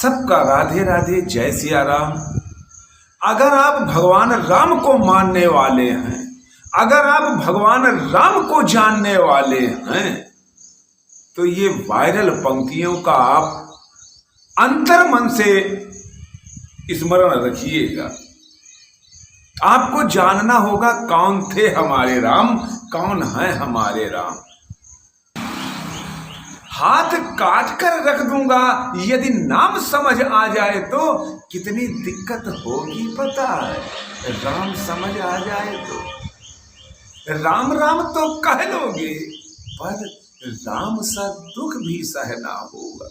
सबका राधे राधे, जय सिया राम। अगर आप भगवान राम को मानने वाले हैं, अगर आप भगवान राम को जानने वाले हैं, तो ये वायरल पंक्तियों का आप अंतर मन से स्मरण रखिएगा। आपको जानना होगा कौन थे हमारे राम, कौन है हमारे राम। हाथ काट कर रख दूंगा यदि नाम समझ आ जाए तो कितनी दिक्कत होगी पता है। राम समझ आ जाए तो राम राम तो कह लोगे, पर राम सा दुख भी सहना होगा।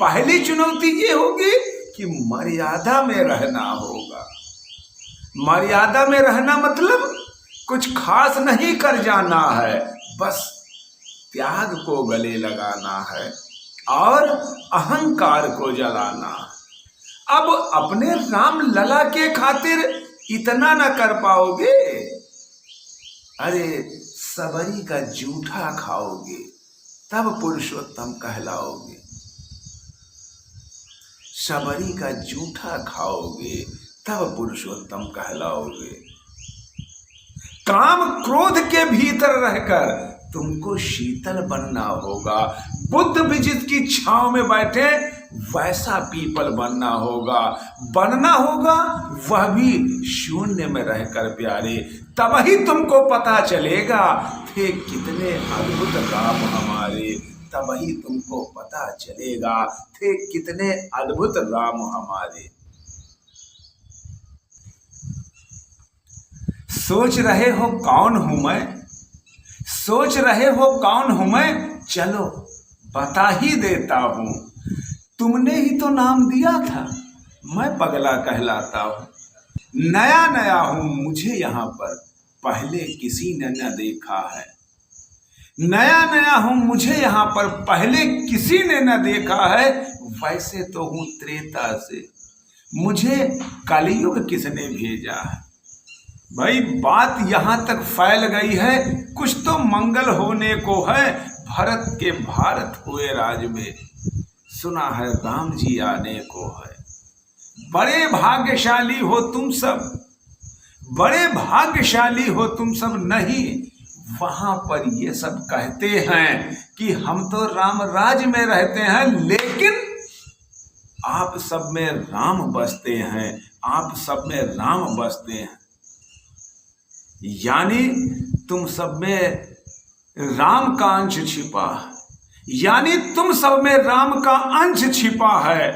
पहली चुनौती ये होगी कि मर्यादा में रहना होगा। मर्यादा में रहना मतलब कुछ खास नहीं कर जाना है, बस त्याग को गले लगाना है और अहंकार को जलाना है। अब अपने राम लला के खातिर इतना न कर पाओगे, अरे सबरी का जूठा खाओगे तब पुरुषोत्तम कहलाओगे। सबरी का जूठा खाओगे तब पुरुषोत्तम कहलाओगे। काम क्रोध के भीतर रहकर तुमको शीतल बनना होगा। बुद्ध भी जिसकी छांव में बैठे वैसा पीपल बनना होगा। बनना होगा वह भी शून्य में रहकर प्यारे। तब ही तुमको पता चलेगा थे कितने अद्भुत राम हमारे। तब ही तुमको पता चलेगा थे कितने अद्भुत राम हमारे। सोच रहे हो कौन हूं मैं, सोच रहे हो कौन हूं मैं, चलो बता ही देता हूं। तुमने ही तो नाम दिया था, मैं पगला कहलाता हूं। नया नया हूं, मुझे यहां पर पहले किसी ने न देखा है। नया नया हूं, मुझे यहां पर पहले किसी ने न देखा है। वैसे तो हूं त्रेता से, मुझे कलयुग किसने भेजा है। भाई बात यहां तक फैल गई है, कुछ तो मंगल होने को है। भरत के भारत हुए राज में सुना है राम जी आने को है। बड़े भाग्यशाली हो तुम सब, बड़े भाग्यशाली हो तुम सब। नहीं, वहां पर ये सब कहते हैं कि हम तो राम राज में रहते हैं, लेकिन आप सब में राम बसते हैं, आप सब में राम बसते हैं। यानी तुम सब में राम का अंश छिपा है, यानी तुम सब में राम का अंश छिपा है।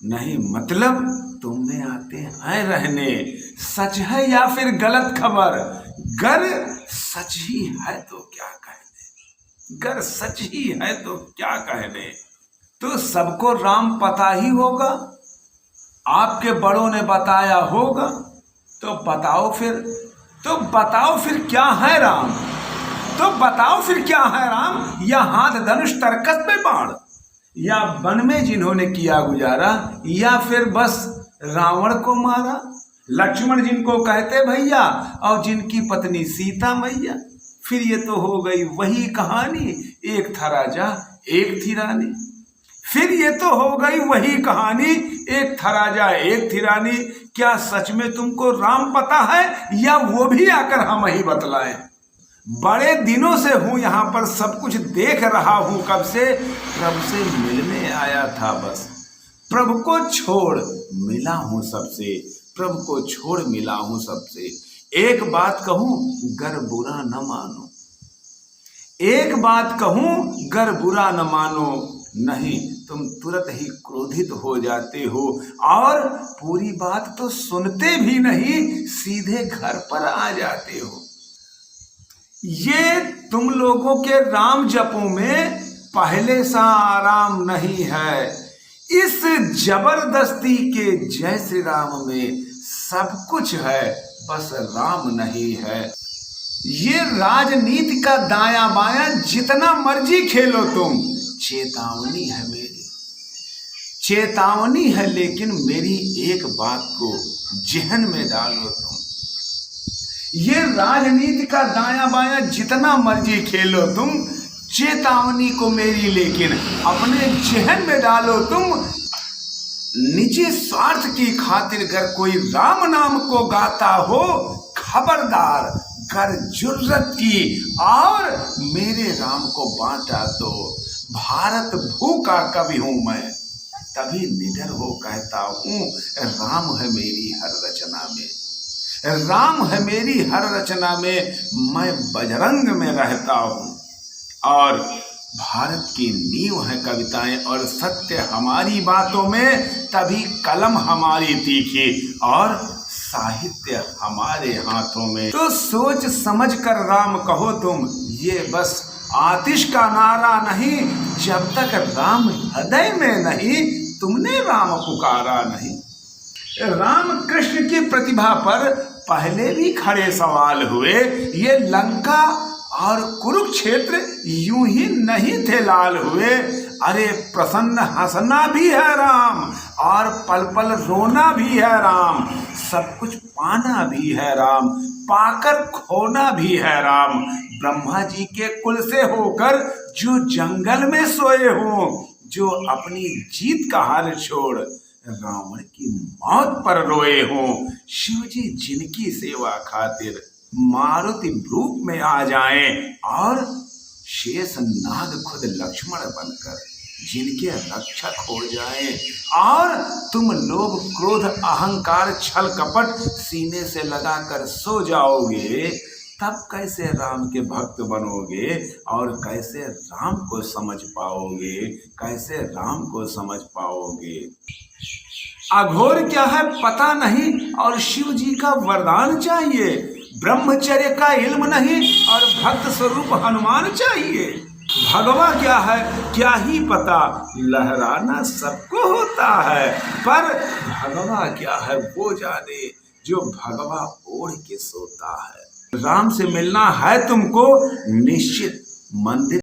नहीं मतलब तुम में आते हैं रहने। सच है या फिर गलत खबर? गर सच ही है तो क्या कहने, गर सच ही है तो क्या कहने। तो सबको राम पता ही होगा, आपके बड़ों ने बताया होगा। तो बताओ फिर क्या है राम? तो बताओ फिर क्या है राम? या हाथ धनुष तरकस में बाण, या वन में जिन्होंने किया गुजारा, या फिर बस रावण को मारा। लक्ष्मण जिनको कहते भैया और जिनकी पत्नी सीता मैया। फिर ये तो हो गई वही कहानी, एक था राजा एक थी रानी। फिर ये तो हो गई वही कहानी, एक था राजा एक थी रानी। क्या सच में तुमको राम पता है, या वो भी आकर हम ही बतलाएं? बड़े दिनों से हूं यहां पर, सब कुछ देख रहा हूं कब से। प्रभु से मिलने आया था बस, प्रभु को छोड़ मिला हूं सबसे, प्रभु को छोड़ मिला हूं सबसे। एक बात कहूं गर बुरा न मानो, एक बात कहूं गर बुरा न मानो। नहीं, तुम तुरंत ही क्रोधित हो जाते हो और पूरी बात तो सुनते भी नहीं, सीधे घर पर आ जाते हो। ये तुम लोगों के राम जपों में पहले सा आराम नहीं है। इस जबरदस्ती के जय श्री राम में सब कुछ है, बस राम नहीं है। ये राजनीति का दाया बाया जितना मर्जी खेलो तुम, चेतावनी है मेरी, चेतावनी है। लेकिन मेरी एक बात को जहन में डालो तुम, ये राजनीति का दाया बाया जितना मर्जी खेलो तुम, चेतावनी को मेरी, लेकिन अपने जहन में डालो तुम। निजी स्वार्थ की खातिर अगर कोई राम नाम को गाता हो, खबरदार, कर जुर्रत की और मेरे राम को बांटा तो भारत भूखा कभी हूं मैं, तभी निडर हो कहता हूं, राम है मेरी हर रचना में, राम है मेरी हर रचना में, मैं बजरंग में रहता हूं। और भारत की नींव है कविताएं और सत्य हमारी बातों में, तभी कलम हमारी तीखी और साहित्य हमारे हाथों में। तो सोच समझ कर राम कहो तुम, ये बस आतिश का नारा नहीं, जब तक राम हृदय में नहीं, तुमने राम पुकारा नहीं। राम कृष्ण की प्रतिभा पर पहले भी खड़े सवाल हुए, ये लंका और कुरुक्षेत्र यूं ही नहीं थे लाल हुए। अरे प्रसन्न हंसना भी है राम और पल पल रोना भी है राम, सब कुछ पाना भी है राम, पाकर खोना भी है राम। ब्रह्मा जी के कुल से होकर जो जंगल में सोए हो, जो अपनी जीत का हाल छोड़ रावण की मौत पर रोए हो, शिव जी जिनकी सेवा खातिर मारुति रूप में आ जाएं और शेष नाग खुद लक्ष्मण बनकर जिनके रक्षक हो जाएं, और तुम लोभ क्रोध अहंकार छल कपट सीने से लगाकर सो जाओगे, तब कैसे राम के भक्त बनोगे और कैसे राम को समझ पाओगे, कैसे राम को समझ पाओगे। अघोर क्या है पता नहीं और शिव जी का वरदान चाहिए, ब्रह्मचर्य का इल्म नहीं और भक्त स्वरूप हनुमान चाहिए। भगवा क्या है क्या ही पता, लहराना सबको होता है, पर भगवा क्या है वो जाने जो भगवा ओढ़ के सोता है। राम से मिलना है तुमको निश्चित, मंदिर